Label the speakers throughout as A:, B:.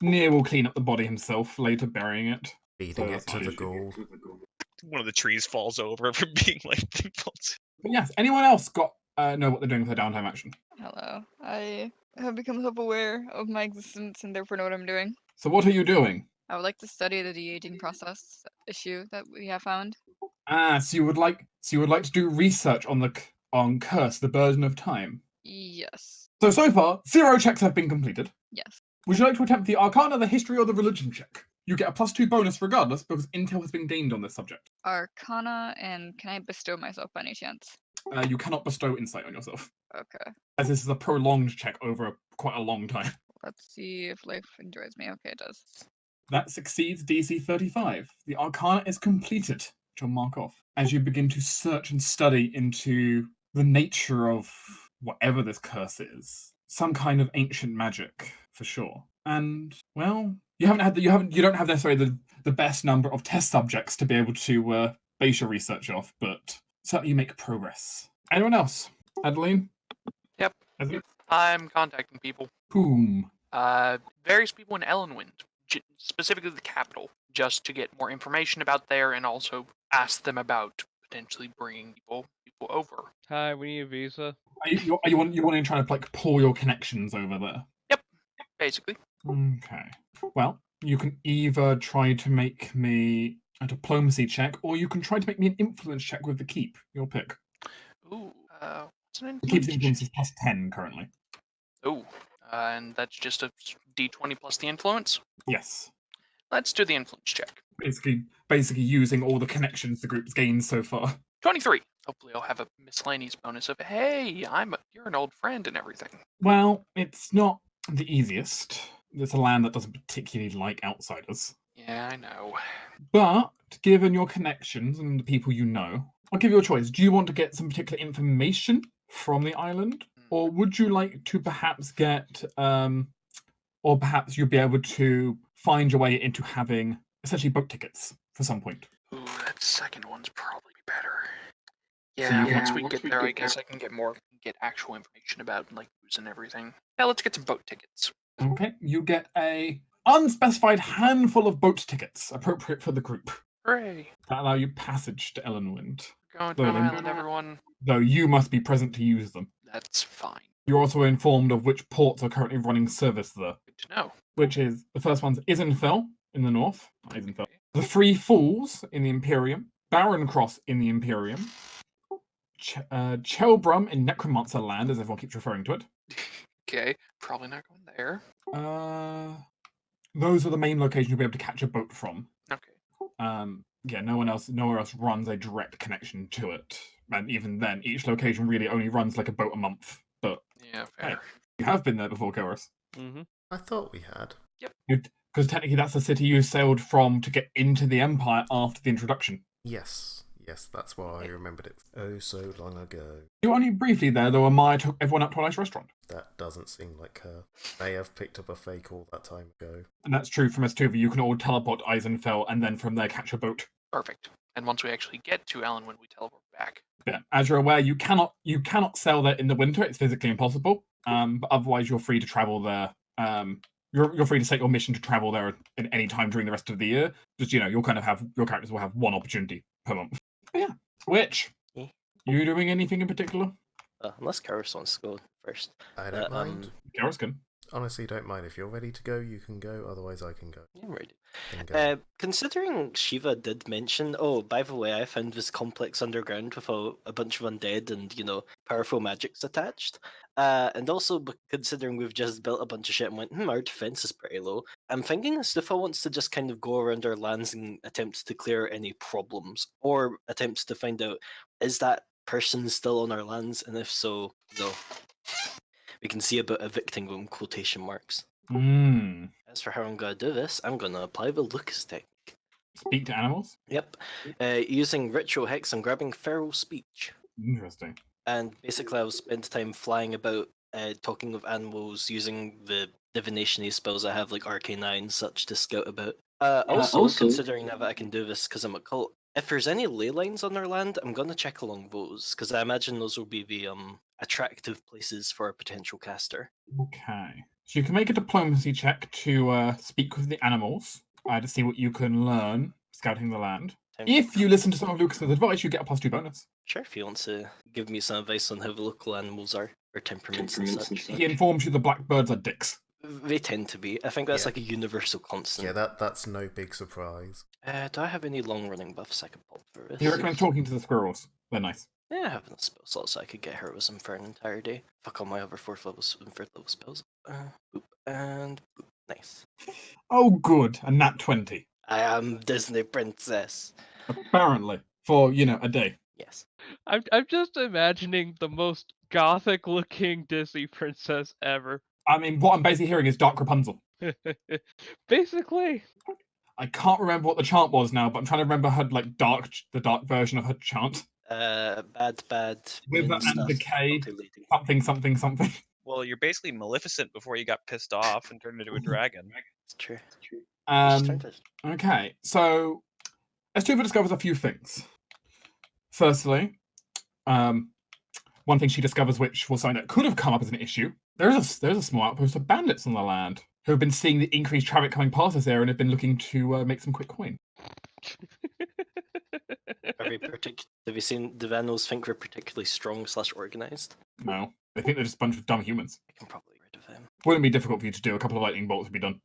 A: Near will clean up the body himself, later burying it.
B: Feeding it to the ghoul.
C: One of the trees falls over from being like falls.
A: But yes, anyone else know what they're doing for their downtime action?
D: Hello. I have become self-aware of my existence and therefore know what I'm doing.
A: So what are you doing?
D: I would like to study the de-aging process issue that we have found.
A: So you would like to do research on Curse, the Burden of Time.
D: Yes.
A: So far, 0 checks have been completed.
D: Yes.
A: Would you like to attempt the Arcana, the History, or the Religion check? You get a +2 bonus regardless, because intel has been gained on this subject.
D: Arcana, and can I bestow myself by any chance?
A: You cannot bestow insight on yourself,
D: Okay.
A: as this is a prolonged check over quite a long time.
D: Let's see if life enjoys me. Okay, it does.
A: That succeeds DC 35. The Arcana is completed, which I'll mark off, as you begin to search and study into the nature of whatever this curse is. Some kind of ancient magic, for sure. And, well, you don't have necessarily the best number of test subjects to be able to base your research off, but certainly you make progress. Anyone else? Adeline?
E: Yep.
A: Adeline?
E: I'm contacting people.
A: Whom?
E: Various people in Ellenwind, specifically the capital, just to get more information about there and also ask them about potentially bringing people over.
F: Hi, we need a visa.
A: Are you wanting to try to like pull your connections over there?
E: Yep, basically.
A: Okay. Well, you can either try to make me a diplomacy check, or you can try to make me an influence check with the keep. Your pick.
E: Ooh, what's an
A: The keep's
E: influence?
A: influence is +10 currently.
E: Ooh, and that's just a d20 plus the influence?
A: Yes.
E: Let's do the influence check.
A: Basically using all the connections the group's gained so far.
E: 23. Hopefully I'll have a miscellaneous bonus of, hey, you're an old friend and everything.
A: Well, it's not the easiest. It's a land that doesn't particularly like outsiders.
E: Yeah, I know.
A: But, given your connections and the people you know, I'll give you a choice. Do you want to get some particular information from the island? Or would you like to perhaps get, or perhaps you'll be able to find your way into having essentially boat tickets for some point?
E: Ooh, that second one's probably better. Yeah, once we get there, I guess I can get actual information about like routes and everything. Yeah, let's get some boat tickets.
A: Okay, you get a unspecified handful of boat tickets appropriate for the group
E: Hooray!
A: that allow you passage to Ellenwind.
E: We're going to an island, everyone.
A: Though you must be present to use them.
E: That's fine.
A: You're also informed of which ports are currently running service there.
E: Good to know.
A: Which is, the first one's Isenfell in the north. Isenfell. The Three Falls in the Imperium. Barren Cross in the Imperium. Chelbrum in Necromancer Land, as everyone keeps referring to it.
E: Okay, probably not going there.
A: Those are the main locations you'll be able to catch a boat from.
E: Okay.
A: Yeah, nowhere else runs a direct connection to it. And even then, each location really only runs like a boat a month. But
E: yeah, fair.
A: Hey, you have been there before, Koris.
F: Mm-hmm.
B: I thought we had.
E: Yep.
A: Because technically that's the city you sailed from to get into the Empire after the introduction.
B: Yes, that's why I remembered it so long ago.
A: You were only briefly there, though Amaya took everyone up to a nice restaurant. That
B: doesn't seem like her. May have picked up a fake all that time ago.
A: And that's true from Estuva. You can all teleport to Eisenfell and then from there catch a boat.
E: Perfect. And once we actually get to Ellenwind, we teleport back.
A: Yeah, as you're aware, you cannot sail there in the winter. It's physically impossible. But otherwise, you're free to travel there. You're free to set your mission to travel there at any time during the rest of the year. Just you'll kind of have your characters will have one opportunity per month. But yeah, Witch.
G: Yeah.
A: You doing anything in particular?
G: Unless Karis wants to go first.
B: I don't mind.
A: Karis can.
B: Honestly, don't mind. If you're ready to go, you can go. Otherwise, I can go.
G: Yeah, I'm ready. Considering Shiva did mention, oh, by the way, I found this complex underground with a bunch of undead and, powerful magics attached. And also, considering we've just built a bunch of shit and went, our defense is pretty low, I'm thinking Stufa wants to just kind of go around our lands and attempt to clear any problems, or attempts to find out, is that person still on our lands? And if so, we can see about evicting them, quotation marks. As for how I'm going to do this, I'm going to apply the Lucas technique.
A: Speak to animals?
G: Yep. Using Ritual Hex, I'm grabbing Feral Speech.
A: Interesting.
G: And basically I'll spend time flying about, talking with animals, using the divination-y spells I have, like Arcane Eye and such, to scout about. Also, considering now that I can do this because I'm a cult, if there's any ley lines on our land, I'm going to check along those, because I imagine those will be the attractive places for a potential caster.
A: Okay. So you can make a diplomacy check to speak with the animals to see what you can learn scouting the land.
G: Time
A: If
G: for-
A: you listen to some of Lucas's advice, you get a +2 bonus.
G: Sure, if you want to give me some advice on how the local animals are, or temperaments and such.
A: He informs you the blackbirds are dicks.
G: They tend to be. I think that's
B: Yeah.
G: like a universal constant.
B: Yeah, that's no big surprise.
G: Do I have any long-running buffs I can pop for this?
A: He recommends talking to the squirrels. They're nice.
G: Yeah, I have enough spell slots so I could get heroism for an entire day. Fuck all my other 4th level and 3rd level spells. Boop, and boop. Nice.
A: Oh, good. A nat 20.
G: I am Disney princess.
A: Apparently. For, a day.
G: Yes.
F: I'm just imagining the most gothic looking Disney princess ever.
A: I mean, what I'm basically hearing is Dark Rapunzel.
F: Basically.
A: I can't remember what the chant was now, but I'm trying to remember her, the dark version of her chant.
G: Bad.
A: With
G: moon
A: and
G: stuff,
A: decay.
G: naughty lady.
A: Something, something, something.
C: Well, you're basically Maleficent before you got pissed off and turned into a dragon.
G: It's true.
A: Um, okay, so Estuva discovers a few things. Firstly, one thing she discovers, which was something that could have come up as an issue, there's a small outpost of bandits on the land who have been seeing the increased traffic coming past this area and have been looking to make some quick coin.
G: Have you seen the Vandals think we're particularly strong / organized?
A: No, they think they're just a bunch of dumb humans.
G: I can probably get rid of them.
A: Wouldn't be difficult for you to do. A couple of lightning bolts would be done.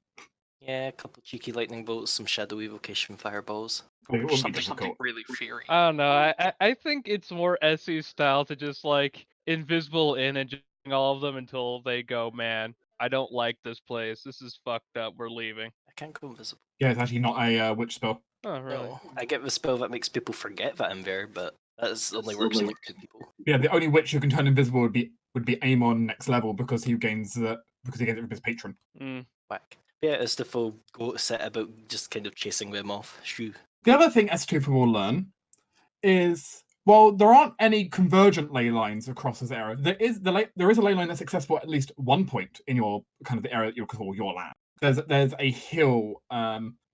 G: Yeah, a couple cheeky lightning bolts, some shadow evocation fireballs.
A: It wouldn't be
E: Something
A: difficult.
E: really fiery.
F: I don't know. I think it's more SE style to just like invisible in and just all of them until they go, man, I don't like this place. This is fucked up. We're leaving.
G: I can't go invisible.
A: Yeah, it's actually not a witch spell.
F: Oh, really?
G: No, I get the spell that makes people forget that I'm there, but that only works on like 2 people.
A: Yeah, the only witch who can turn invisible would be Amon next level because he gains it from his patron.
F: Mm.
G: Whack. Yeah, it's the full go set about just kind of chasing them off. Shoo.
A: The other thing Estufa will learn is, well, there aren't any convergent ley lines across this area. There is a ley line that's accessible at least one point in your kind of the area that you call your land. There's a hill.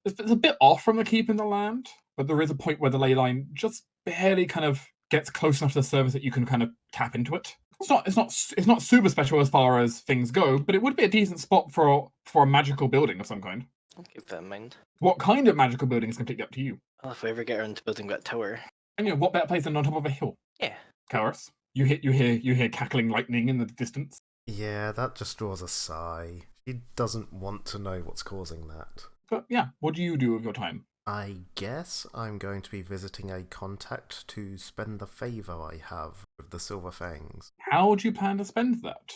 A: It's a bit off from the keep in the land, but there is a point where the ley line just barely kind of gets close enough to the surface that you can kind of tap into it. It's not super special as far as things go, but it would be a decent spot for a magical building of some kind.
G: I'll keep that in mind.
A: What kind of magical building is completely up to you.
G: Well, if we ever get around to building that tower.
A: And what better place than on top of a hill?
G: Yeah.
A: Karis, you hear cackling lightning in the distance.
B: Yeah, that just draws a sigh. She doesn't want to know what's causing that.
A: But yeah, what do you do with your time?
B: I guess I'm going to be visiting a contact to spend the favour I have with the Silver Fangs.
A: How do you plan to spend that?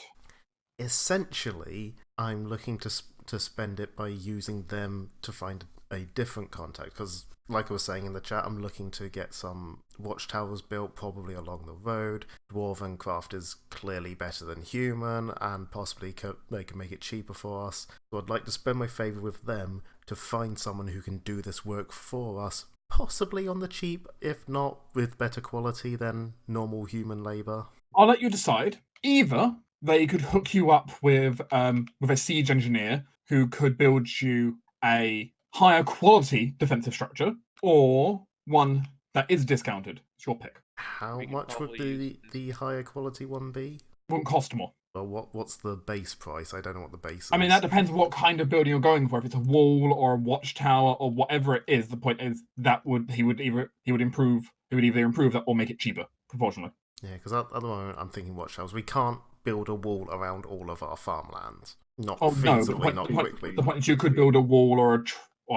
B: Essentially, I'm looking to spend it by using them to find a different contact, because like I was saying in the chat, I'm looking to get some watchtowers built, probably along the road. Dwarven craft is clearly better than human, and possibly they can make it cheaper for us. So I'd like to spend my favour with them to find someone who can do this work for us, possibly on the cheap, if not with better quality than normal human labour.
A: I'll let you decide. Either they could hook you up with a siege engineer who could build you a higher quality defensive structure, or one that is discounted. It's your pick.
B: How
E: We could
B: much would
E: probably
B: the higher quality one be?
A: Won't cost more.
B: Well, what's the base price? I don't know what the base is.
A: I mean, that depends on what kind of building you're going for. If it's a wall or a watchtower or whatever it is, the point is that he would either improve that or make it cheaper proportionally.
B: Yeah, because at the moment I'm thinking watchtowers. We can't build a wall around all of our farmlands. Not feasibly, not quickly.
A: The point is you could build a wall or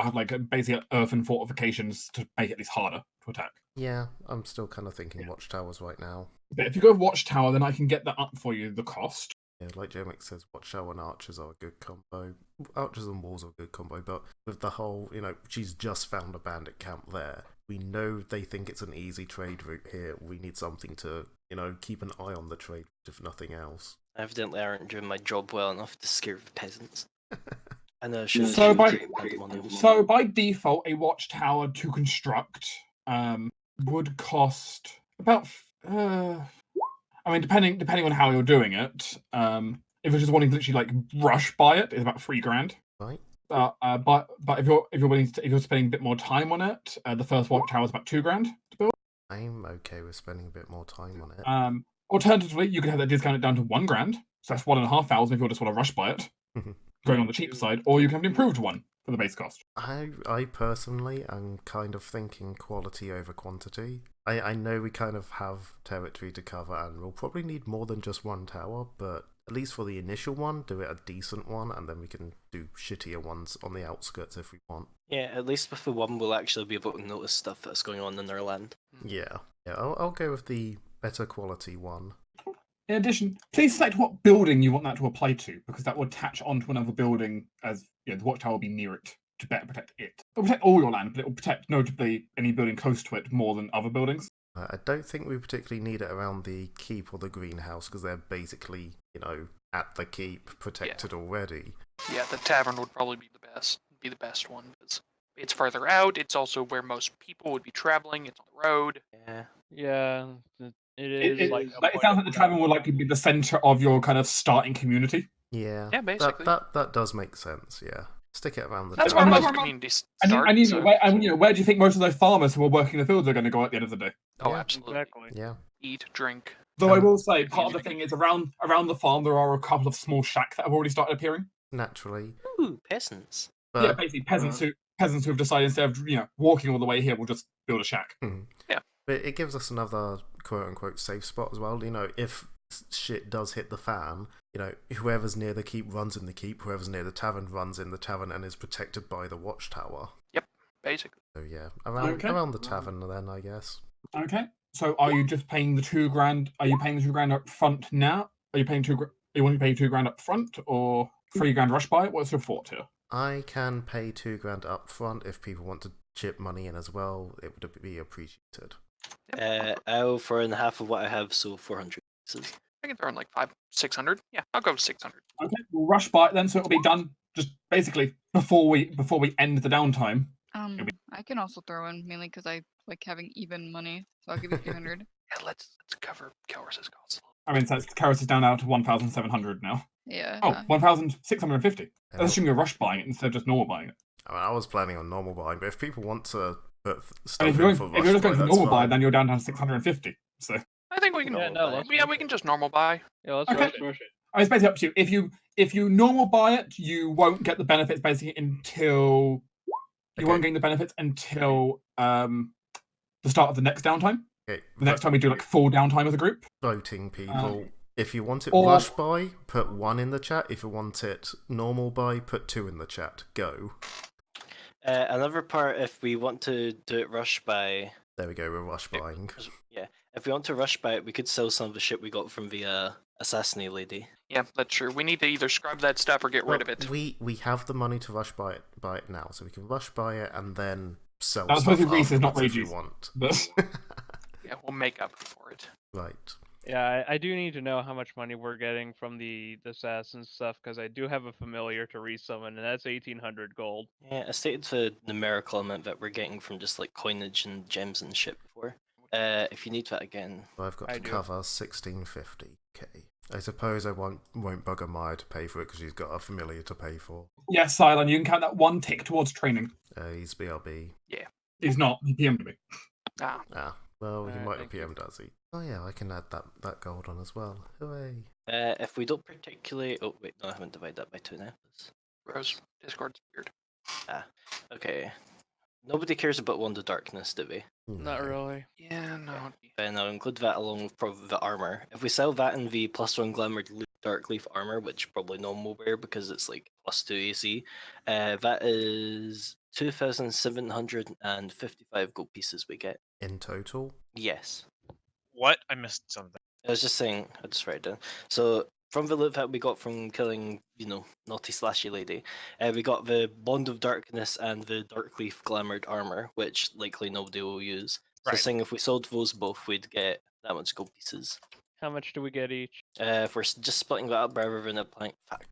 A: have basically earthen fortifications to make it at least harder to attack.
B: Yeah, I'm still kind of thinking watchtowers right now.
A: But if you go watchtower, then I can get that up for you, the cost.
B: Yeah, like Jermic says, watchtower and archers are a good combo. Archers and walls are a good combo, but with the whole, she's just found a bandit camp there. We know they think it's an easy trade route here. We need something to, keep an eye on the trade, if nothing else.
G: Evidently, I aren't doing my job well enough to scare the peasants. I know.
A: So by default, a watchtower to construct would cost about. Depending on how you're doing it. If you're just wanting to literally rush by it, it's about $3,000.
B: Right.
A: But if you're spending a bit more time on it, the first watchtower is about $2,000 to build.
B: I'm okay with spending a bit more time on it.
A: Alternatively, you could have that discounted down to $1,000. So that's $1,500 if you just want to rush by it. going on the cheap side, or you can have an improved one for the base cost.
B: I personally am kind of thinking quality over quantity. I know we kind of have territory to cover and we'll probably need more than just one tower, but at least for the initial one, do it a decent one, and then we can do shittier ones on the outskirts if we want.
G: Yeah, at least with the one, we'll actually be able to notice stuff that's going on in our land.
B: Yeah, I'll go with the better quality one.
A: In addition, please select what building you want that to apply to, because that will attach onto another building as the watchtower will be near it to better protect it. It'll protect all your land, but it will protect notably any building close to it more than other buildings.
B: I don't think we particularly need it around the keep or the greenhouse, because they're basically, at the keep, protected already.
E: Yeah, the tavern would probably be the best one, because it's further out, it's also where most people would be traveling, it's on the road.
G: Yeah.
F: Yeah, it is.
A: It sounds like the tavern will likely be the center of your kind of starting community.
B: Yeah,
E: basically.
B: That does make sense, yeah. Stick it around the
E: That's
B: tavern.
E: where most communities start.
A: Where do you think most of those farmers who are working the fields are going to go at the end of the day?
E: Oh,
B: Yeah,
E: absolutely.
F: Exactly.
B: Yeah.
E: Eat, drink.
A: Though I will say, part of the thing is around the farm there are a couple of small shacks that have already started appearing.
B: Naturally.
G: Ooh, peasants.
B: But,
A: Yeah, basically peasants who have decided instead of walking all the way here, we'll just build a shack.
E: Yeah.
B: But it gives us another quote-unquote safe spot as well. If shit does hit the fan, whoever's near the keep runs in the keep, whoever's near the tavern runs in the tavern and is protected by the watchtower.
E: Yep, basically.
B: So yeah, around the tavern then, I guess.
A: Okay. So are you just paying the £2,000? Are you paying the £2,000 up front now? Are you paying you want to pay £2,000 up front or £3,000 rush buy? What's your thought here?
B: I can pay $2,000 up front if people want to chip money in as well. It would be appreciated.
G: I'll throw in half of what I have, so 400 pieces.
E: I can throw in like 600. Yeah, I'll go with 600.
A: Okay, we'll rush buy it then, so it'll be done just basically before we end the downtime.
D: I can also throw in mainly because I like having even money, so I'll give you 300.
E: Yeah, let's cover Kelris's costs.
A: I mean, so Karis is down now to 1,700 now.
D: Yeah.
A: Oh, 1,650. Let's assume you're rush buying it instead of just normal buying it.
B: I was planning on normal buying, but if people want to put stuff
A: if
B: in
A: you're
B: for
A: if you're just going for normal buy,
B: fine.
A: then you're down to 650. So
E: I think we can. We can just normal buy.
F: Yeah, let's
A: Okay.
F: rush it.
A: I mean, it's basically up to you. If you normal buy it, you won't get the benefits basically until you won't gain the benefits until the start of the next downtime.
B: Okay,
A: The next time we do like full downtime as a group.
B: voting people. If you want it
A: or-
B: rush buy, put 1 in the chat. If you want it normal buy, put 2 in the chat. Go.
G: Another part, if we want to do it rush by,
B: There we go, we're rush buying.
G: yeah, if we want to rush by it, we could sell some of the shit we got from the assassinate lady.
E: Yeah, that's true. We need to either scrub that stuff or get rid of it.
B: We have the money to rush buy it now, so we can rush buy it and then sell
A: That's
B: stuff
A: supposed to be Reese, not
B: afterwards if we
A: Reggie's.
B: want.
A: But
E: Yeah, we'll make up for it.
B: Right.
F: Yeah, I do need to know how much money we're getting from the assassin stuff, because I do have a familiar to resummon, and that's 1,800 gold.
G: Yeah, I stated the numerical amount that we're getting from just like coinage and gems and shit before. If you need that again,
B: So I've got
F: I
B: to
F: do.
B: cover 1650. Okay. I suppose I won't bugger Maya to pay for it because she's got a familiar to pay for.
A: yes, Cylon, you can count that 1 tick towards training.
B: He's BRB.
A: He's not. He PM'd me.
B: Well, he
F: Alright,
B: might have
F: thank you.
B: PM, does he? Oh yeah, I can add that gold on as well. Hooray.
G: if we don't particularly, oh wait, no, I haven't divided that by 2 now.
E: Rose, Discord's weird.
G: Okay. Nobody cares about Wand of Darkness, do we?
F: Not
B: No.
F: really.
E: Yeah, no.
G: Then I'll include that along with probably the armor. If we sell that in the +1 Glamored Dark Leaf armor, which probably no one will wear because it's like +2 AC, that is 2,755 gold pieces we get.
B: In total?
G: Yes.
C: What? I missed something.
G: I was just saying, I just write it down. So, from the loot that we got from killing, naughty slashy lady, we got the Bond of Darkness and the Darkleaf Glamoured Armor, which likely nobody will use. So,
C: Right.
G: saying if we sold those both, we'd get that much gold pieces.
F: How much do we get each?
G: If we're just splitting that up rather than a plank fact.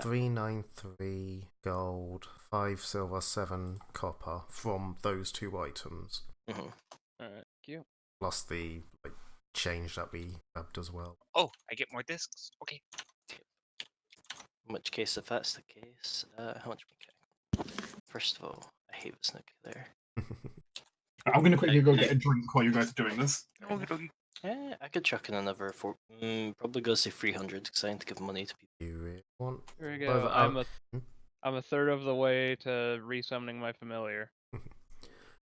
B: 393 gold, 5 silver, 7 copper from those 2 items.
G: Mm-hmm.
F: Alright, thank you.
B: Plus the change that we grabbed as well.
C: Oh, I get more discs. Okay.
G: In which case, if that's the case, how much we get? First of all, I hate this nuclear.
A: I'm going to quickly go get a drink while you guys are doing this.
G: I could chuck in another probably go say 300 because I need to give money to people.
B: You Want
F: Here we
B: both-
F: go.
B: Hmm?
F: I'm a third of the way to resummoning my familiar.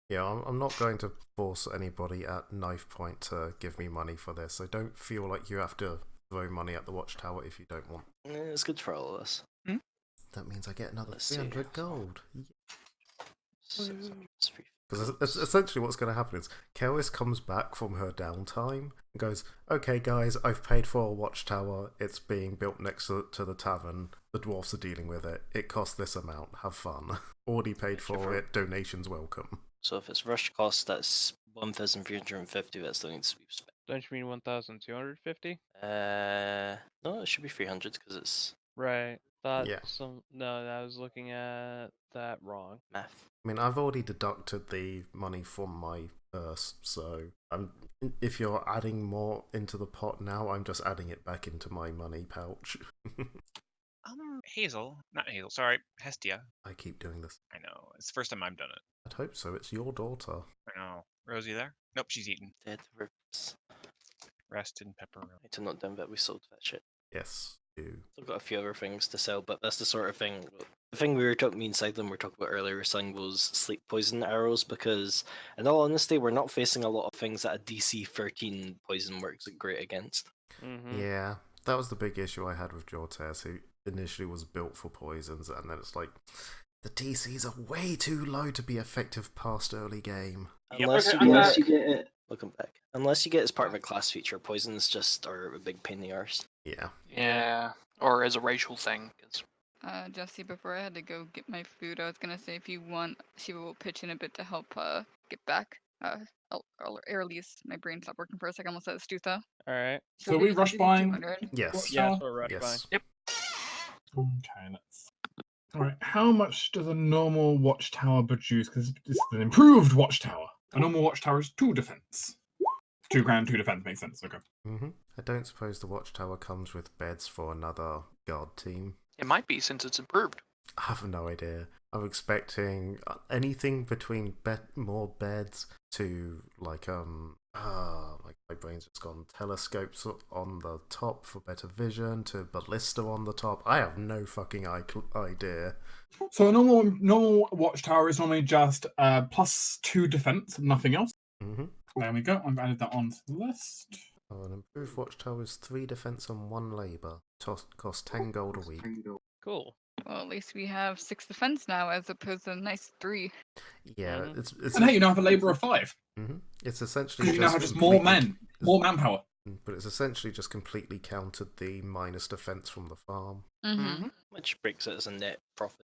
B: Yeah, I'm not going to force anybody at knife point to give me money for this, so don't feel like you have to throw money at the watchtower if you don't want.
G: It's good for all of us.
B: That means I get another
G: Let's see.
B: 300 gold.
G: 600 free.
B: Because essentially what's going to happen is Keris comes back from her downtime and goes, okay guys, I've paid for a watchtower, it's being built next to the tavern, the dwarfs are dealing with it, it costs this amount, have fun. Already paid for it, donations welcome.
G: So if it's rush cost, that's 1,350. That still needs to be spent.
F: Don't you mean 1,250?
G: No, it should be 300 because it's
F: Right. Thought
B: Yeah.
F: no, I was looking at that wrong.
G: math.
B: I mean, I've already deducted the money from my purse, so if you're adding more into the pot now, I'm just adding it back into my money pouch.
C: Not Hazel, sorry, Hestia.
B: I keep doing this.
C: I know, it's the first time I've done it.
B: I'd hope so, it's your daughter.
C: I know. Rosie there? Nope, she's eaten.
G: Dead ribs.
C: Rest in pepper.
G: I need to note down that we sold that shit.
B: Yes, do.
G: I've got a few other things to sell, but that's the sort of thing. The thing we were talking, me and Cyclone were talking about earlier, selling those sleep poison arrows, because, in all honesty, we're not facing a lot of things that a DC 13 poison works great against.
F: Mm-hmm.
B: Yeah, that was the big issue I had with Jortes, who initially was built for poisons, and then it's like, the DCs are way too low to be effective past early game.
G: Unless you get it. Welcome back. Unless you get it as part of a class feature, poisons just are a big pain in the arse.
B: Yeah.
E: Yeah, or as a racial thing.
D: Jesse, before I had to go get my food, I was gonna say if you want, Shiva will pitch in a bit to help get back. Or at least my brain stopped working for a second. Almost said Stutha.
F: All right.
A: So we rush buying.
D: 200.
B: Yes.
F: Yeah,
A: Watchtower?
F: so rush
B: Yes.
F: by.
A: Okay, let's. Alright, how much does a normal watchtower produce? Because this is an improved watchtower. A normal watchtower is 2 defense. 2 grand, 2 defense makes sense. Okay.
B: I don't suppose the watchtower comes with beds for another guard team.
E: It might be since it's improved.
B: I have no idea. I'm expecting anything between more beds to like my brain's just gone. Telescopes on the top for better vision to ballista on the top. I have no fucking idea.
A: So a normal watchtower is normally just plus 2 defense, nothing else. There we go. I've added that onto the list.
B: Oh, an improved watchtower is 3 defense and 1 labor. Cost 10 gold a week.
F: Cool.
D: Well, at least we have 6 defense now, as opposed to a nice 3.
B: Yeah, it's
A: And hey, you now have a labor of 5.
B: It's essentially
A: Because you now have just more manpower.
B: But it's essentially just completely countered the minus defense from the farm.
G: Which breaks it as a net profit.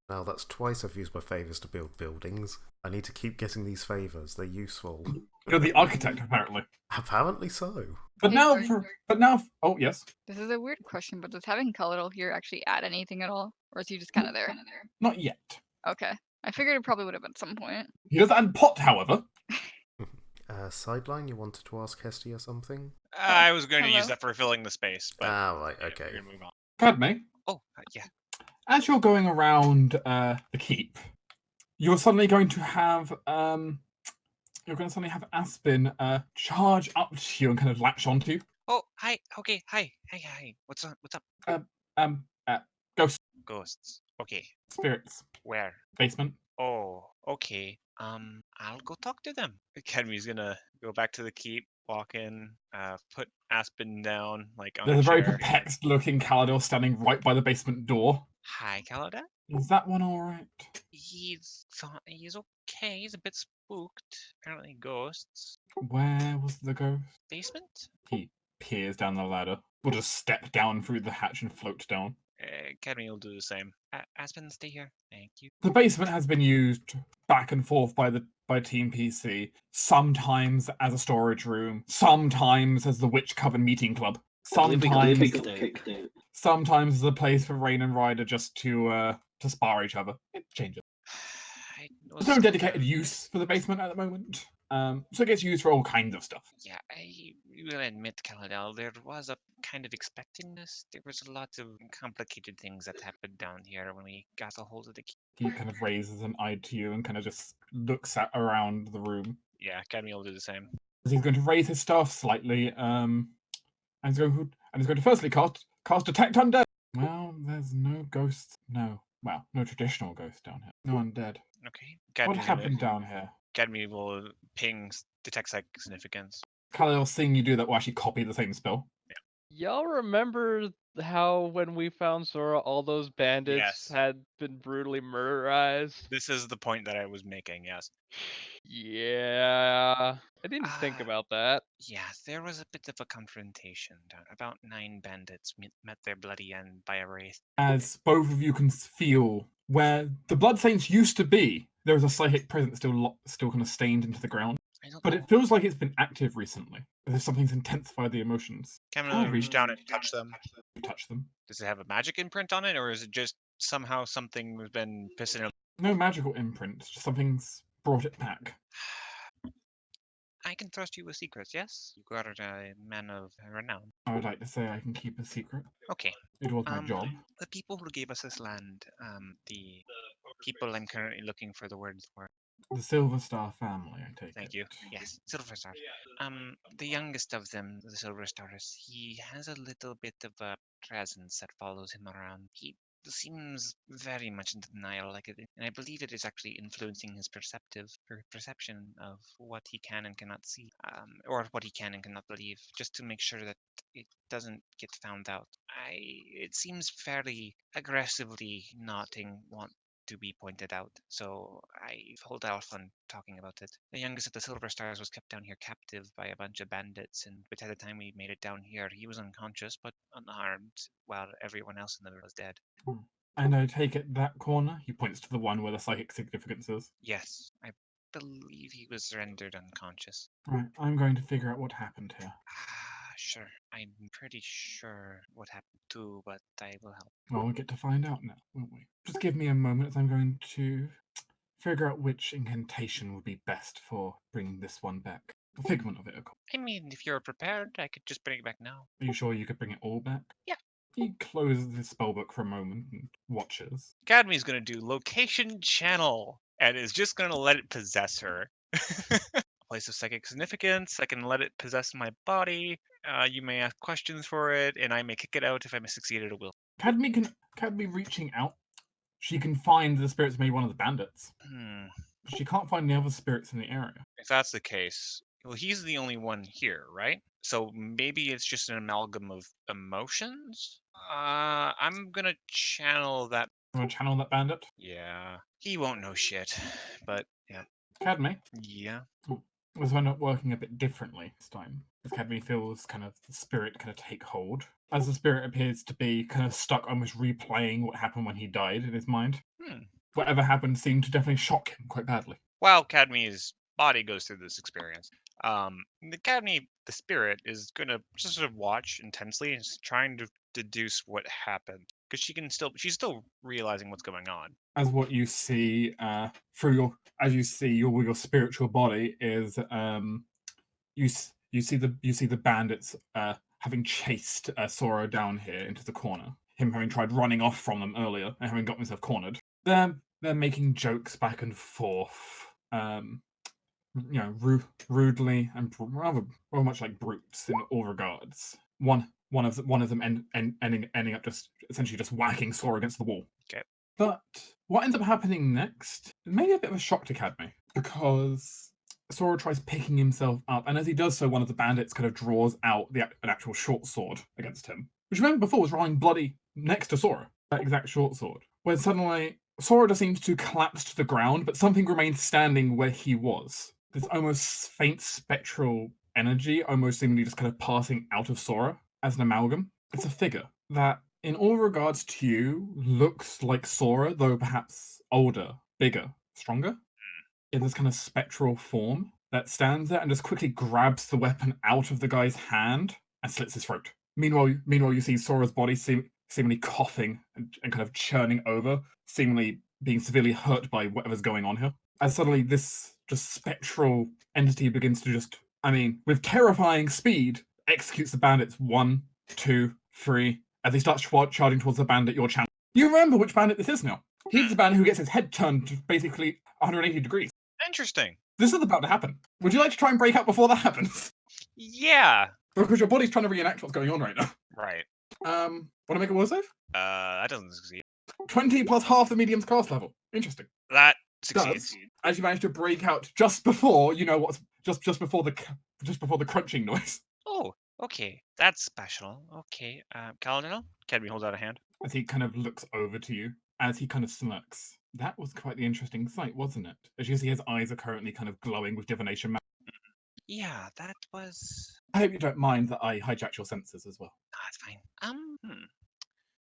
B: Now that's twice I've used my favours to build buildings. I need to keep getting these favours. They're useful.
A: You're the architect, apparently.
B: Apparently so.
A: But now, oh yes.
D: This is a weird question, but does having Colorado here actually add anything at all, or is he just kind of there?
A: Not yet.
D: Okay, I figured it probably would have at some point.
A: He does add pot, however.
B: Sideline, you wanted to ask Hestia something?
C: I was going to use
D: Hello?
C: that for filling the space, but
B: Right,
C: yeah,
B: okay.
C: we're gonna move on.
A: Padme,
C: Oh, yeah.
A: as you're going around the keep, you're suddenly going to have Aspen charge up to you and kind of latch onto you.
C: Oh, hi. Okay, hi. Hi. What's up?
A: Ghost
C: Ghosts. Okay.
A: spirits
C: Where?
A: basement.
C: Oh, okay. I'll go talk to them. Academy's gonna go back to the keep, walk in, put Aspen down, like on
A: There's a very
C: chair.
A: perplexed looking Calador standing right by the basement door.
C: Hi, Calada.
A: Is that one all right?
C: He's okay. He's a bit spooked. Apparently, ghosts.
A: Where was the ghost?
C: Basement.
A: He peers down the ladder. Will just step down through the hatch and float down.
C: Academy will do the same. Aspen, stay here. Thank you.
A: The basement has been used back and forth by Team PC, sometimes as a storage room, sometimes as the Witch Coven meeting club, sometimes as a place for Rain and Ryder just to spar each other. It changes. There's no dedicated use for the basement at the moment, so it gets used for all kinds of stuff.
C: Yeah, I will admit, Caladel, there was a kind of expecting this. There was a lot of complicated things that happened down here when we got a hold of the key.
A: He kind of raises an eye to you and kind of just looks around the room.
C: Yeah, Academy will do the same.
A: He's going to raise his staff slightly, and he's going to firstly cast Detect Undead. Well, there's no ghosts. No. Well, no traditional ghosts down here. No undead.
C: Okay.
A: What happened down here?
C: Cadmy will ping detect psychic significance.
A: Khalil, seeing you do that, will actually copy the same spell.
F: Y'all remember how when we found Sora, all those bandits
C: Yes.
F: had been brutally murderized?
C: This is the point that I was making, yes.
F: Yeah, I didn't think
C: Ah.
F: about that.
C: Yeah, there was a bit of a confrontation. About 9 bandits met their bloody end by a wraith.
A: As both of you can feel where the bloodstains used to be, there is a psychic presence still kind of stained into the ground.
C: I don't
A: But
C: know.
A: it feels like it's been active recently. As if something's intensified the emotions.
C: Camilla reach down and touch them.
A: You touch them.
C: Does it have a magic imprint on it, or is it just somehow something has been pissing it?
A: No magical imprint, just something's brought it back.
C: I can trust you with secrets, yes? You are a man of renown.
A: I would like to say I can keep a secret.
C: Okay.
A: It was my job.
C: The people who gave us this land, the people I'm currently looking for the words for.
A: The Silver Star family, I take
C: Thank
A: it.
C: you. Yes, Silver Stars. The youngest of them, the Silver Stars, he has a little bit of a presence that follows him around. He seems very much in denial, and I believe it is actually influencing his perception of what he can and cannot see, or what he can and cannot believe, just to make sure that it doesn't get found out. It seems fairly aggressively want to be pointed out, so I hold off on talking about it. The youngest of the Silver Stars was kept down here captive by a bunch of bandits, and by the time we made it down here, he was unconscious but unharmed, while everyone else in the room was dead.
A: And I take it that corner? He points to the one where the psychic significance is.
C: Yes, I believe he was rendered unconscious.
A: Right, I'm going to figure out what happened here.
C: Sure. I'm pretty sure what happened too, but I will help.
A: Well, we'll get to find out now, won't we? Just give me a moment as I'm going to figure out which incantation would be best for bringing this one back. A figment of it, of course.
C: I mean, if you're prepared, I could just bring it back now.
A: Are you sure you could bring it all back?
C: Yeah.
A: He closes his spellbook for a moment and watches.
C: Academy's gonna do location channel and is just gonna let it possess her. Place of psychic significance. I can let it possess my body. You may ask questions for it, and I may kick it out if I succeed at a will.
A: Cadme reaching out. She can find the spirits maybe one of the bandits. But she can't find the other spirits in the area.
C: If that's the case, well, he's the only one here, right? So maybe it's just an amalgam of emotions? I'm gonna channel that.
A: You want to channel that bandit?
C: Yeah. He won't know shit, but yeah.
A: Cadme?
C: Yeah.
A: Was I not working a bit differently this time? As Cadme feels kind of the spirit kind of take hold. As the spirit appears to be kind of stuck almost replaying what happened when he died in his mind. Whatever happened seemed to definitely shock him quite badly.
C: While Cadme's body goes through this experience, the Cadme, the spirit, is gonna just sort of watch intensely and trying to deduce what happened. Because she's still realizing what's going on.
A: As what you see your spiritual body is you see the bandits having chased Sora down here into the corner. Him having tried running off from them earlier and having got himself cornered. They're making jokes back and forth, rudely and rather much like brutes in all regards. One of them ending up just essentially just whacking Sora against the wall.
C: Okay.
A: But what ends up happening next is maybe a bit of a shock to Cadme, because Sora tries picking himself up, and as he does so, one of the bandits kind of draws out an actual short sword against him, which remember before was lying bloody next to Sora, that exact short sword. When suddenly Sora just seems to collapse to the ground, but something remains standing where he was. This almost faint spectral energy, almost seemingly just kind of passing out of Sora as an amalgam. It's a figure that, in all regards to you, looks like Sora, though perhaps older, bigger, stronger. In this kind of spectral form that stands there and just quickly grabs the weapon out of the guy's hand and slits his throat. Meanwhile, you see Sora's body seemingly coughing and kind of churning over, seemingly being severely hurt by whatever's going on here. As suddenly this just spectral entity begins to just, with terrifying speed, executes the bandits 1, 2, 3, as he starts charging towards the bandit you're channeling. You remember which bandit this is now. He's the bandit who gets his head turned basically 180 degrees.
C: Interesting.
A: This is about to happen. Would you like to try and break out before that happens?
C: Yeah.
A: Because your body's trying to reenact what's going on right now.
C: Right.
A: Want to make a will save?
C: That doesn't succeed.
A: 20 plus half the medium's class level. Interesting.
C: That
A: Does
C: succeeds.
A: as you manage to break out just before you know what's just before the crunching noise.
C: Oh, okay. That's special. Okay. Kaladin, can we hold out a hand?
A: As he kind of looks over to you, as he kind of smirks. That was quite the interesting sight, wasn't it? As you see, his eyes are currently kind of glowing with divination.
C: Yeah, that was.
A: I hope you don't mind that I hijacked your senses as well.
C: Ah, it's fine.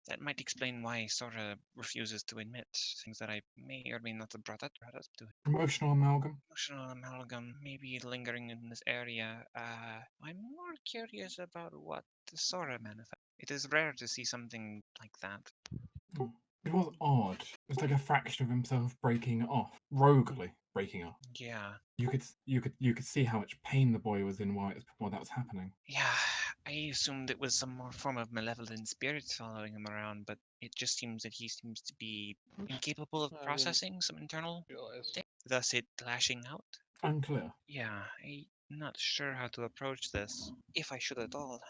C: That might explain why Sora refuses to admit things that I may or may not have brought up to it.
A: Emotional amalgam.
C: Emotional amalgam maybe lingering in this area. I'm more curious about what the Sora manifests. It is rare to see something like that.
A: It was odd. It was like a fraction of himself breaking off, roguely breaking off.
C: Yeah.
A: You could see how much pain the boy was in while that was happening.
C: Yeah, I assumed it was some more form of malevolent spirits following him around, but it just seems that he seems to be incapable of
F: I didn't
C: processing some internal
F: realize.
C: thing, thus it lashing out.
A: Unclear.
C: Yeah, I'm not sure how to approach this, if I should at all.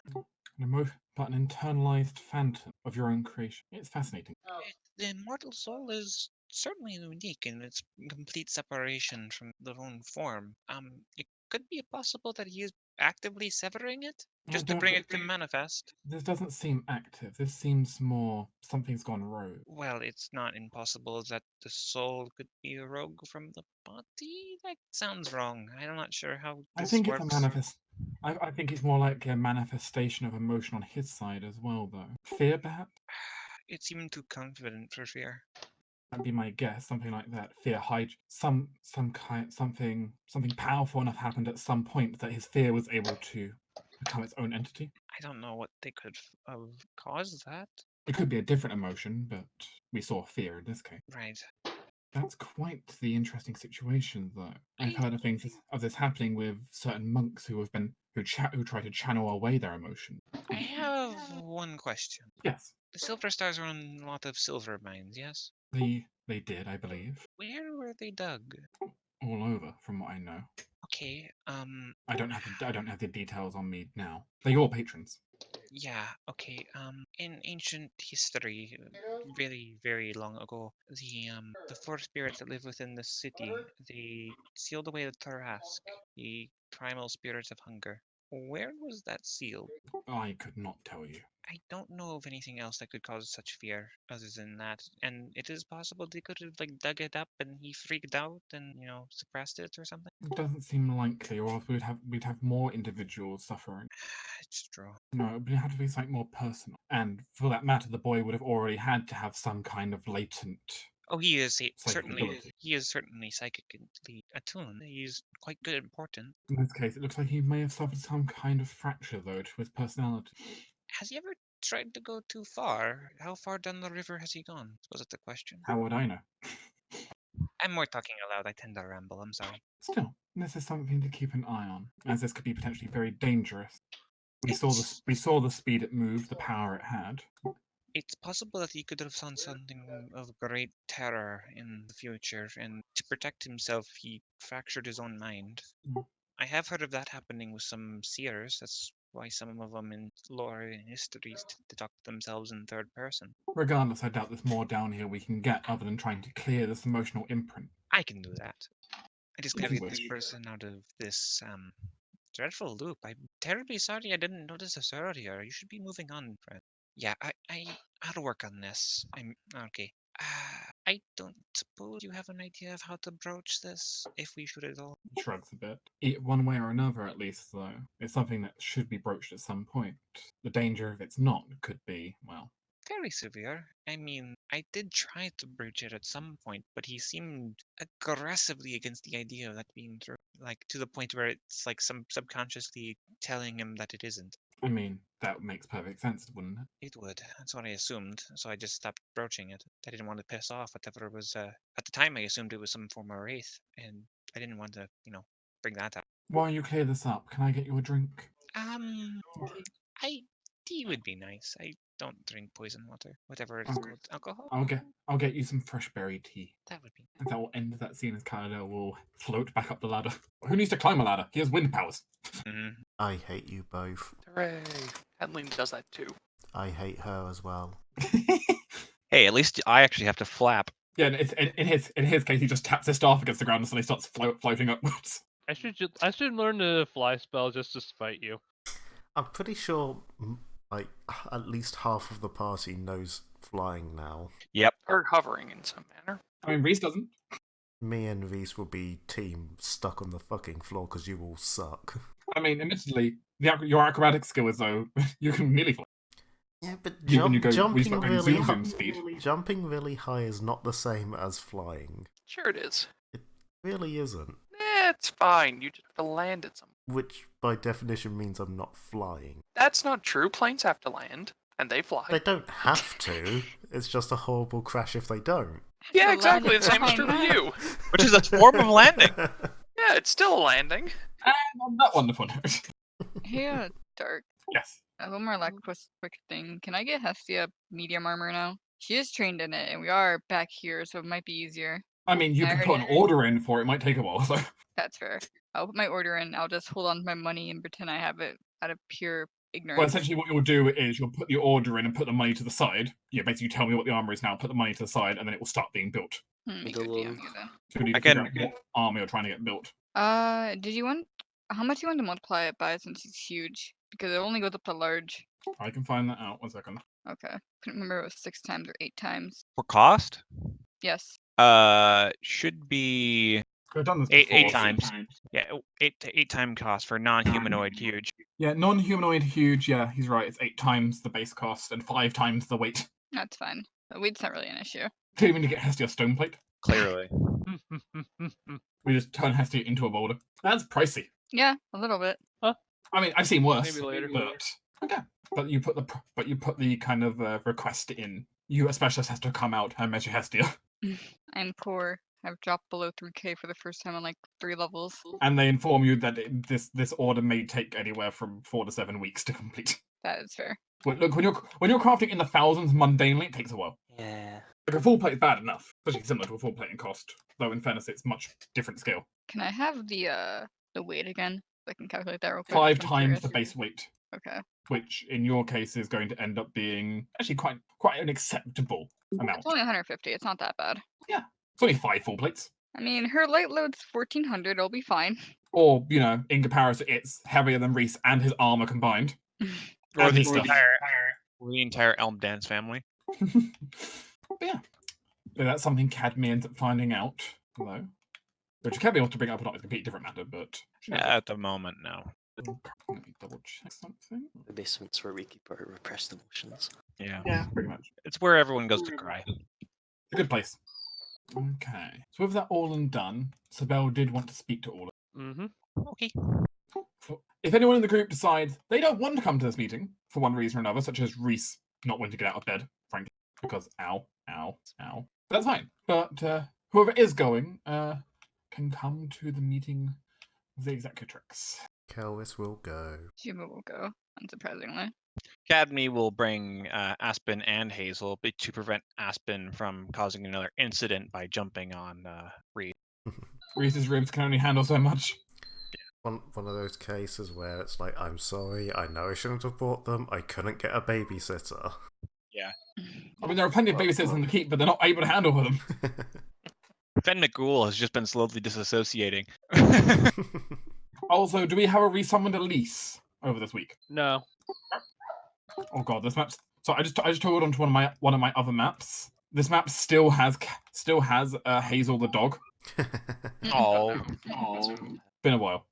A: But an internalized phantom of your own creation. It's fascinating.
C: The immortal soul is certainly unique in its complete separation from their own form. It could be possible that he is actively severing it, just to bring it to manifest.
A: This doesn't seem active. This seems more something's gone rogue.
C: Well, it's not impossible that the soul could be a rogue from the body. That sounds wrong. I'm not sure how
A: I
C: this
A: think
C: works.
A: it's a manifest. I think it's more like a manifestation of emotion on his side as well, though. Fear, perhaps.
C: It seemed too confident for fear.
A: That'd be my guess. Something like that. Fear hide some kind something powerful enough happened at some point that his fear was able to become its own entity.
C: I don't know what they could have caused that.
A: It could be a different emotion, but we saw fear in this case.
C: Right.
A: That's quite the interesting situation, though. I've heard of things of this happening with certain monks who try to channel away their emotion.
C: I have one question.
A: Yes,
C: The Silver Stars are on a lot of silver mines, yes?
A: they did, I believe,
C: Where were they dug?
A: all over, from what I know.
C: Okay,
A: I don't have the details on me now. They're your patrons.
C: yeah, okay. In ancient history, really very long ago, the four spirits that live within the city, they sealed away the Tarask, the primal spirits of hunger. Where was that sealed?
A: I could not tell you.
C: I don't know of anything else that could cause such fear other than that. And it is possible they could have like dug it up and he freaked out and suppressed it or something.
A: It doesn't seem likely, or else we'd have more individuals suffering.
C: It's true.
A: No, it would have to be something more personal. And for that matter, the boy would have already had to have some kind of latent.
C: Oh, he is certainly
A: ability.
C: he is certainly psychically attuned. He's quite good at portent.
A: In this case, it looks like he may have suffered some kind of fracture, though, to his personality.
C: Has he ever tried to go too far? How far down the river has he gone? Was it the question?
A: How would I know?
C: I'm more talking aloud. I tend to ramble. I'm sorry.
A: Still, this is something to keep an eye on, as this could be potentially very dangerous. We saw the speed it moved, the power it had.
C: It's possible that he could have done something of great terror in the future, and to protect himself, he fractured his own mind.
A: Mm.
C: I have heard of that happening with some seers. That's why some of them in lore and histories to talk to themselves in third person.
A: Regardless, I doubt there's more down here we can get other than trying to clear this emotional imprint.
C: I can do that. I just gotta
A: If you
C: get this
A: wish.
C: person out of this dreadful loop. I'm terribly sorry I didn't notice this earlier. You should be moving on, friend. Yeah, I'll work on this. I'm okay. I don't suppose you have an idea of how to broach this, if we should at all.
A: He shrugs a bit. One way or another, at least, though. It's something that should be broached at some point. The danger, if it's not, could be, well,
C: Very severe. I mean, I did try to bridge it at some point, but he seemed aggressively against the idea of that being true. Like to the point where it's like some subconsciously telling him that it isn't.
A: I mean, that makes perfect sense, wouldn't it?
C: It would. That's what I assumed. So I just stopped broaching it. I didn't want to piss off whatever was. At the time, I assumed it was some form of wraith, and I didn't want to, bring that up.
A: While you clear this up, can I get you a drink?
C: Tea would be nice. I don't drink poison water, whatever it's
A: Okay.
C: called. Alcohol.
A: I'll get you some fresh berry tea.
C: That would be.
A: And that will end that scene as Kaladin will float back up the ladder. Who needs to climb a ladder? He has wind powers.
C: Mm-hmm.
B: I hate you both.
E: Hooray! Henling does that too.
B: I hate her as well.
H: Hey, at least I actually have to flap.
A: Yeah, and it's, in his case, he just taps his staff against the ground and suddenly starts floating upwards.
F: I should learn the fly spell just to spite you.
B: I'm pretty sure, like, at least half of the party knows flying now.
H: Yep.
E: Or hovering in some manner.
A: I mean, Reese doesn't.
B: Me and Reese will be team stuck on the fucking floor because you all suck.
A: I mean, admittedly, your acrobatic skill is though you can nearly fly.
B: Yeah, but
A: When you
B: jumping
A: start going
B: really
A: zoom speed.
B: jumping really high is not the same as flying.
E: Sure it is.
B: Really isn't.
E: It's fine. You just have to land at some.
B: Which, by definition, means I'm not flying.
E: That's not true. Planes have to land, and they fly.
B: They don't have to. It's just a horrible crash if they don't.
E: Yeah,
D: The
E: exactly. The same is
D: landing
E: true for
D: behind
E: you.
H: Which is a form of landing.
E: Yeah, it's still a landing.
A: And on that wonderful note.
D: Hey, Dark.
A: Yes.
D: One more quick thing. Can I get Hestia medium armor now? She is trained in it, and we are back here, so it might be easier.
A: I mean, you
D: I
A: can
D: already
A: put an order in for it. It might take a while. So.
D: That's fair. I'll put my order in. I'll just hold on to my money and pretend I have it out of pure ignorance.
A: Well, essentially, what you'll do is you'll put the order in and put the money to the side. Yeah, basically, tell me what the armor is now. Put the money to the side, and then it will start being built.
D: Me
G: Go
D: go
G: on.
D: DM you then.
A: So you need to
H: Again-
A: figure out what armor you're trying to get built.
D: Did you want? How much you want to multiply it by since it's huge? Because it only goes up to large.
A: I can find that out. 1 second.
D: Okay. Couldn't remember if it was 6 times or 8 times.
H: For cost?
D: Yes.
H: Should be
A: I've done this
H: eight
A: before.
H: times. Yeah, 8 time cost for non-humanoid huge.
A: Yeah, non-humanoid huge. Yeah, he's right. It's 8 times the base cost and 5 times the weight.
D: That's fine. The weight's not really an issue.
A: Do you mean to get Hestia stone plate?
H: Clearly.
A: We just turn Hestia into a boulder. That's pricey.
D: Yeah, a little bit.
A: I mean, I've seen worse.
F: Maybe later.
A: But okay. But you put the kind of request in. A specialist has to come out and measure Hestia,
D: I'm poor. I've dropped below 3k for the first time in like 3 levels.
A: and they inform you that this order may take anywhere from 4 to 7 weeks to complete.
D: That is fair.
A: Look, when you're crafting in the thousands mundanely, it takes a while.
G: Yeah.
A: Like a full plate is bad enough, especially similar to a full plate in cost. Though in fairness, it's much different scale.
D: Can I have the weight again? So I can calculate that real quick.
A: 5
D: I'm
A: times the
D: curious.
A: base weight,
D: Okay.
A: which in your case is going to end up being actually quite an acceptable amount.
D: It's only 150. It's not that bad.
A: It's only 5 full plates.
D: I mean, her light load's 1400. It'll be fine.
A: Or, in comparison, it's heavier than Reese and his armor combined.
H: Or
A: And
H: the,
A: his stuff.
H: entire Elm Dance family.
A: But yeah. So that's something Cadme ends up finding out, though. Which Cadme ought to bring up or not is a completely different matter, but...
H: At the moment, no.
A: Let me double check something.
G: The basement's where we keep our repressed emotions.
H: Yeah.
A: Yeah, pretty much.
H: It's where everyone goes to cry.
A: A good place. Okay. So with that all and done, Sibel did want to speak to all of
F: Mm-hmm.
H: Okay.
A: If anyone in the group decides they don't want to come to this meeting for one reason or another, such as Reese not wanting to get out of bed, frankly, because ow, that's fine. But whoever is going can come to the meeting of the executrix.
B: Kelvis will go.
D: Shiva will go, unsurprisingly.
H: Cadme will bring Aspen and Hazel to prevent Aspen from causing another incident by jumping on Reed.
A: Reese's ribs can only handle so much.
B: One of those cases where it's like, I'm sorry, I know I shouldn't have bought them, I couldn't get a babysitter.
A: I mean, there are plenty of babysitters in the keep, but they're not able to handle them.
H: Fen McGool has just been slowly disassociating.
A: Also, do we have a resummoned Elise over this week?
F: No.
A: Oh god, this map's... So I just toggled onto one of my other maps. This map still has Hazel the dog.
H: Oh.
A: Been a while.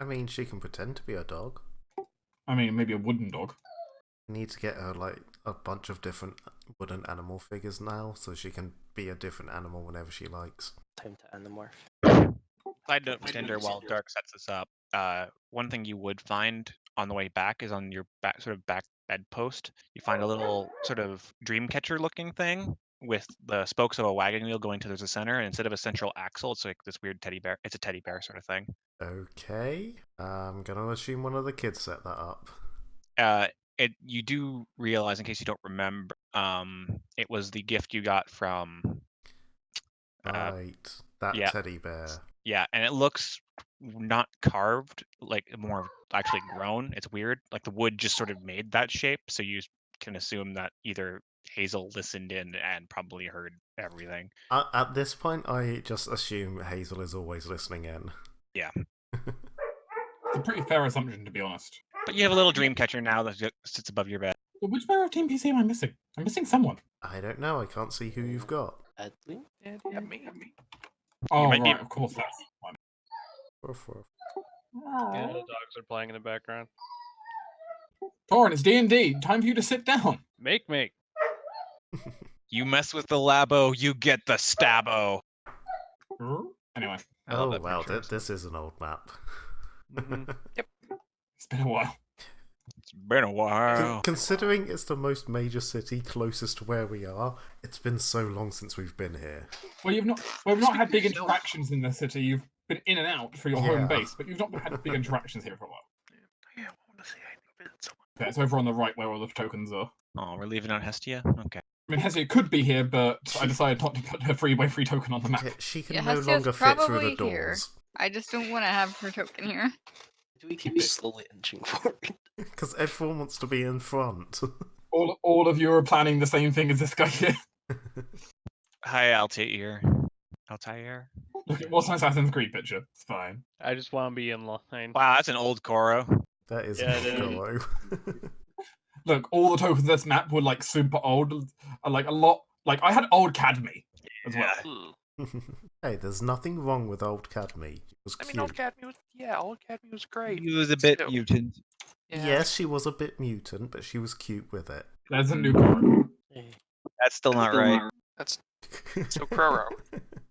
B: I mean, she can pretend to be a dog.
A: I mean, maybe a wooden dog.
B: Need to get her like a bunch of different wooden animal figures now, so she can be a different animal whenever she likes.
G: Time to animorph.
H: Side note, Tinder, while Dark sets this up, one thing you would find on the way back is on your back bedpost. You find a little sort of dream catcher looking thing with the spokes of a wagon wheel going to the center, and instead of a central axle, it's like this weird teddy bear. It's a teddy bear sort of thing.
B: Okay, I'm gonna assume one of the kids set that up.
H: You do realize, in case you don't remember, it was the gift you got from.
B: Right, that
H: yeah.
B: teddy bear.
H: Yeah, and it looks not carved, like more actually grown. It's weird. Like the wood just sort of made that shape, so you can assume that either Hazel listened in and probably heard everything.
B: At this point, I just assume Hazel is always listening in.
H: Yeah.
A: It's a pretty fair assumption, to be honest.
H: But you have a little dream catcher now that sits above your bed.
A: But which member of Team PC am I missing? I'm missing someone.
B: I don't know. I can't see who you've got.
G: Edwin?
E: Yeah, me.
A: Oh,
H: might be-
A: right, of course that's one.
B: Woof, woof.
F: Yeah, the dogs are playing in the background.
A: Torin, it's D&D. Time for you to sit down.
F: Make.
H: You mess with the labo, you get the stabbo.
A: Anyway,
H: I love
B: Oh,
H: that
B: wow,
H: picture.
B: this is an old map.
A: it's been a while.
H: It's been a while.
B: Considering it's the most major city closest to where we are, it's been so long since we've been here.
A: Well, we've not had big interactions in the city. You've been in and out for your home
B: Yeah.
A: base, but you've not had big interactions here for a while.
E: Yeah, I want to say I visit someone.
A: Okay, it's over on the right where all the tokens are.
H: Oh, we're leaving out Hestia? Okay.
A: I mean, Hestia could be here, but I decided not to put her free token on the map.
B: Yeah, she can
D: Yeah,
B: no
D: Hestia's
B: longer fit through
D: probably
B: the
D: here.
B: doors.
D: I just don't want to have her token here.
G: Do we keep slowly inching forward?
B: Because everyone wants to be in front.
A: All of you are planning the same thing as this guy here.
H: Hi, Altair. Altair?
A: Look at what's an Assassin's Creed picture. It's fine.
F: I just want to be in line.
H: Wow, that's an old Koro.
B: That is
F: Yeah, it is.
B: Goro.
A: Look, all the tokens of this map were like super old, like a lot. Like I had old Cadme as well.
H: Yeah.
B: Hey, there's nothing wrong with old Cadme. It was
E: I
B: cute.
E: mean, Old Academy was great.
H: He was a bit
E: Still.
H: mutant.
E: Yeah.
B: Yes, she was a bit mutant, but she was cute with it.
A: There's a new Koro.
H: That's still not right.
E: That's so Kroro.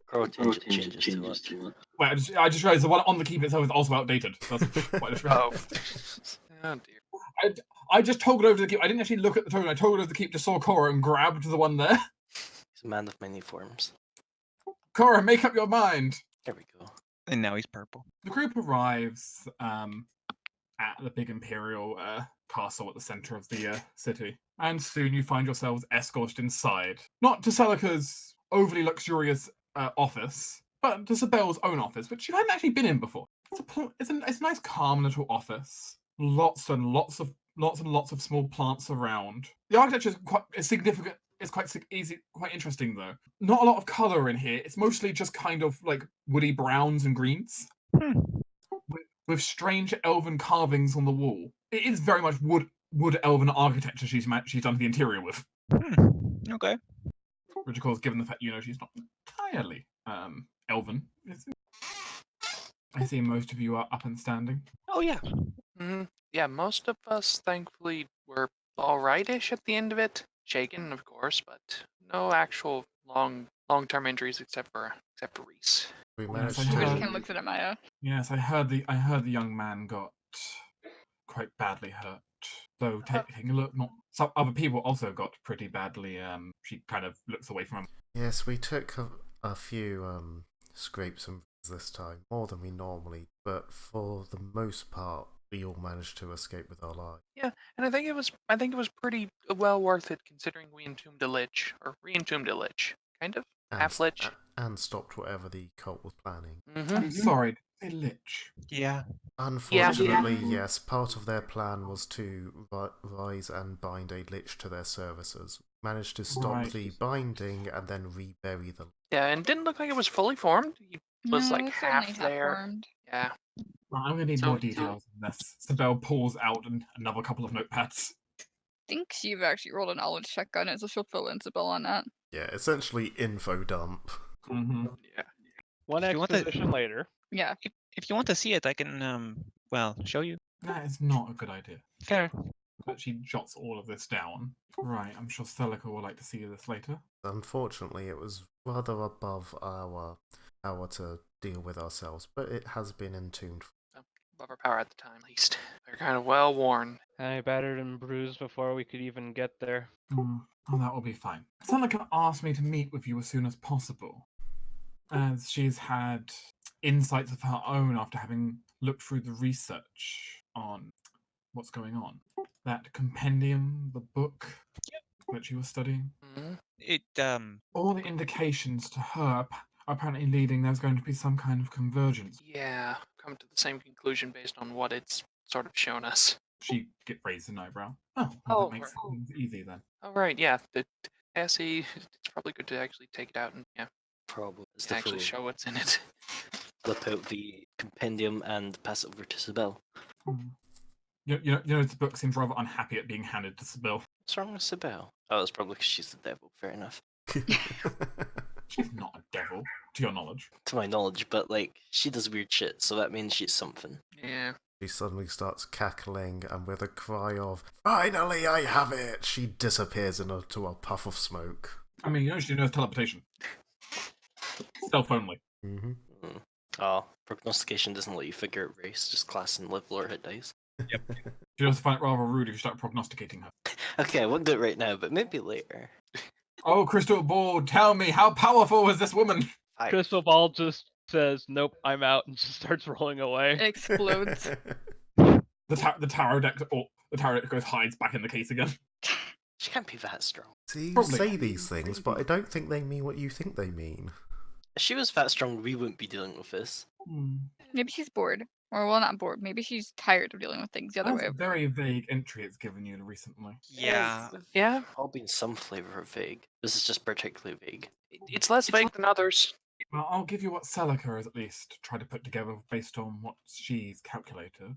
G: Crow changes too much.
A: Wait, I just realized the one on the keep itself is also outdated. That's what I just realized.
E: Oh dear.
A: I just toggled over to the keep. I didn't actually look at the token. I toggled over to the keep, just saw Koro and grabbed the one there.
G: He's a man of many forms.
A: Koro, make up your mind.
G: There we go.
H: And now he's purple.
A: The group arrives at the big Imperial castle at the center of the city, and soon you find yourselves escorted inside. Not to Celica's overly luxurious office, but to Sabelle's own office, which you hadn't actually been in before. It's a nice, calm little office. Lots and lots of small plants around. The architecture is significant. It's quite interesting though. Not a lot of color in here. It's mostly just kind of like woody browns and greens, with strange elven carvings on the wall. It is very much wood elven architecture she's done the interior with.
H: Okay.
A: Which of course, given the fact she's not entirely elven. I see most of you are up and standing.
H: Oh, yeah.
E: Mm-hmm. Yeah, most of us, thankfully, were alright-ish at the end of it. Shaken, of course, but no actual long-term injuries except for Reese.
B: We
A: Yes,
B: managed
A: I
D: Which
A: heard-
B: to.
D: kind of looks at Maya.
A: Yes, I heard the young man got quite badly hurt. Though taking a look, not some other people also got pretty badly. She kind of looks away from him.
B: Yes, we took a few scrapes and this time, more than we normally, but for the most part, we all managed to escape with our lives.
E: Yeah, and I think it was pretty well worth it considering we entombed a lich, or re-entombed a lich, kind of half lich.
B: And stopped whatever the cult was planning.
E: Mm-hmm.
A: I'm sorry, a lich.
H: Yeah.
B: Unfortunately, yes, part of their plan was to rise and bind a lich to their services. Managed to stop
A: Right.
B: the binding and then rebury them.
E: Yeah, and didn't look like it was fully formed. It was
D: No,
E: like
D: it's
E: half
D: only
E: there.
D: formed.
E: Yeah.
A: Right, I'm going to need
E: So-
A: more details on this. Sabelle pulls out another couple of notepads.
D: I think Shiva actually rolled a knowledge check on it, so she'll fill in Isabel on that.
B: Yeah, essentially info dump.
A: Mm-hmm.
E: Yeah.
F: One
H: If you want the-
F: exposition later.
D: Yeah.
H: If you want to see it, I can, show you.
A: That is not a good idea.
H: Fair.
A: But she jots all of this down. Right, I'm sure Celica will like to see this later.
B: Unfortunately, it was rather above our power to deal with ourselves, but it has been entombed.
E: Above our power at the time, at least. They're kind of well worn.
F: I battered and bruised before we could even get there.
A: Oh, that will be fine. Celica asked me to meet with you as soon as possible, as she's had insights of her own after having looked through the research on what's going on. That compendium, the book that she was studying.
E: Mm-hmm.
H: It,
A: All the indications to her are apparently leading there's going to be some kind of convergence.
E: Yeah, come to the same conclusion based on what it's sort of shown us.
A: She raised an eyebrow. Oh, well,
E: Oh,
A: that makes things easy then.
E: All right, yeah. The Essie, it's probably good to actually take it out and
G: Probably. It's
E: to actually show what's in it.
G: Flip out the compendium and pass it over to Sibyl.
A: You know, the book seems rather unhappy at being handed to Sibyl.
G: What's wrong with Sibyl? Oh, it's probably because she's the devil. Fair enough.
A: She's not a devil, to your knowledge.
G: To my knowledge, but like, she does weird shit, so that means she's something.
E: Yeah.
B: She suddenly starts cackling, and with a cry of, "Finally, I have it!" she disappears into a puff of smoke.
A: I mean, she knows teleportation. Stealth only.
B: Mm-hmm.
G: Oh, prognostication doesn't let you figure out race, just class and live lore hit dice.
A: She does find it rather rude if you start prognosticating her.
G: Okay, I won't do it right now, but maybe later.
A: Oh, crystal ball, tell me, how powerful is this woman?
F: Crystal Ball just says, "Nope, I'm out," and just starts rolling away.
D: It explodes.
A: The tarot deck goes hides back in the case again.
G: She can't be that strong.
B: See, you
A: Probably.
B: say these things, but I don't think they mean what you think they mean.
G: If she was that strong, we wouldn't be dealing with this.
D: Maybe she's bored. Or, well, not bored. Maybe she's tired of dealing with things the other
A: That's
D: way.
A: a very vague entry it's given you recently.
H: Yeah.
E: Yeah.
G: All been some flavour of vague. This is just particularly vague.
E: It's less vague than others.
A: Well, I'll give you what Celica has at least tried to put together based on what she's calculated.